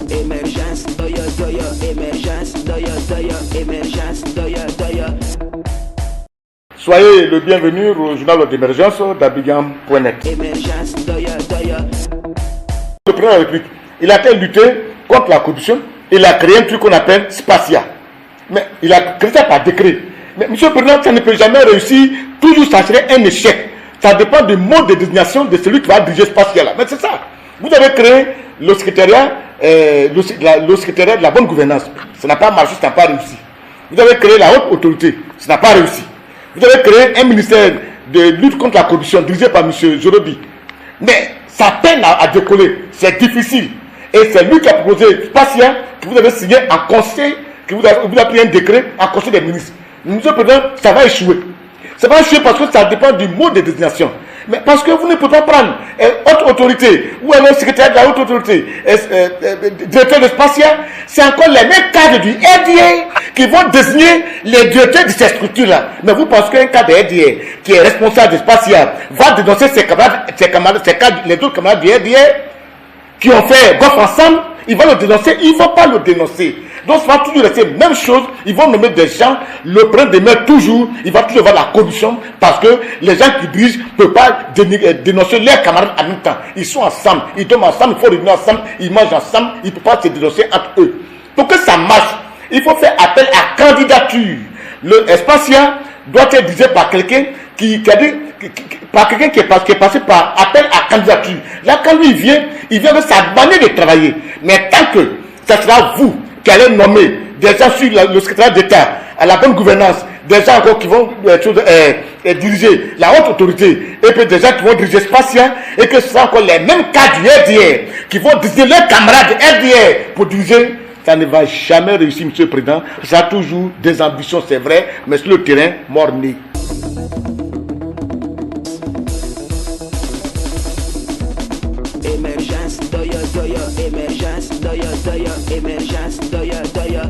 Émergence, doya doya, émergence, doya doya, émergence, doya doya. Soyez le bienvenu au journal d'émergence d'Abidjan.net. Émergence, doya doya. Le président de la République, il a été lutter contre la corruption. Il a créé un truc qu'on appelle Spacia. Mais il a créé ça par décret. Mais monsieur le président, ça ne peut jamais réussir. Toujours, ça serait un échec. Ça dépend du mode de désignation de celui qui va diriger Spacia là. Mais c'est ça. Vous avez créé le secrétariat, le secrétariat de la bonne gouvernance. Ça n'a pas marché, ça n'a pas réussi. Vous avez créé la haute autorité. Ça n'a pas réussi. Vous avez créé un ministère de lutte contre la corruption dirigé par M. Jorobi. Mais ça peine à décoller. C'est difficile. Et c'est lui qui a proposé Spacia, que vous avez signé en conseil, que vous avez pris un décret en conseil des ministres. Monsieur le président, ça va échouer. Ça va échouer parce que ça dépend du mode de désignation. Mais parce que vous ne pouvez pas prendre haute autorité ou un secrétaire de la haute autorité, directeur de Spacia, c'est encore les mêmes cadres du RDA qui vont désigner les directeurs de ces structures-là. Mais vous pensez qu'un cadre de RDA qui est responsable de Spacia va dénoncer les autres camarades du RDA qui ont fait gaffe ensemble, ils vont le dénoncer, ils ne vont pas le dénoncer. Donc ça va toujours rester la même chose, ils vont nommer des gens, le président demeure toujours, il va toujours avoir la corruption parce que les gens qui dirigent ne peuvent pas dénoncer leurs camarades en même temps. Ils sont ensemble, ils dorment ensemble, il faut réunir ensemble, ils mangent ensemble, ils ne peuvent pas se dénoncer entre eux. Pour que ça marche, il faut faire appel à candidature. Le Spacia doit être dirigé par quelqu'un qui est passé par appel à candidature. Là, quand lui il vient de sa manière de travailler. Mais tant que ça sera vous qui allez nommer des gens sur le secrétaire d'État à la bonne gouvernance, des gens encore qui vont diriger la haute autorité, et puis des gens qui vont diriger Spacia, et que ce sera encore les mêmes cas du RDA qui vont diriger leurs camarades du RDA pour diriger, ça ne va jamais réussir, monsieur le président. Ça a toujours des ambitions, c'est vrai, mais sur le terrain, mort-né. Émergence, doya doya, émergence, doya doya, émergence, doya doya.